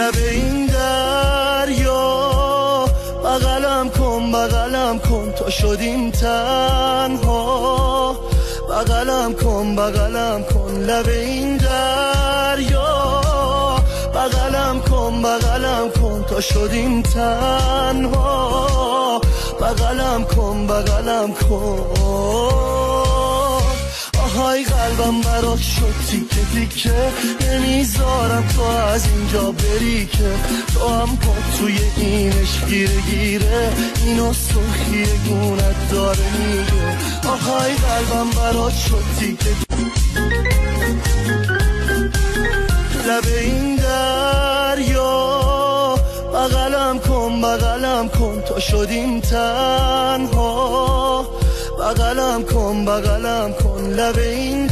لب این دریا، بغلم کن تا شدیم تنها، بغلم کن لب این دریا، بغلم کن تا شدیم تنها، بغلم کن آهای قلبم برات شد تیکه تیکه، نمیذارم تو از اینجا بری که تو هم پا توی اینش گیره اینو سرخی گونت داره میگه. آهای قلبم برات شد تیکه لب این دریا، بغلم کن تا شدیم تنها، بغلم کن لب این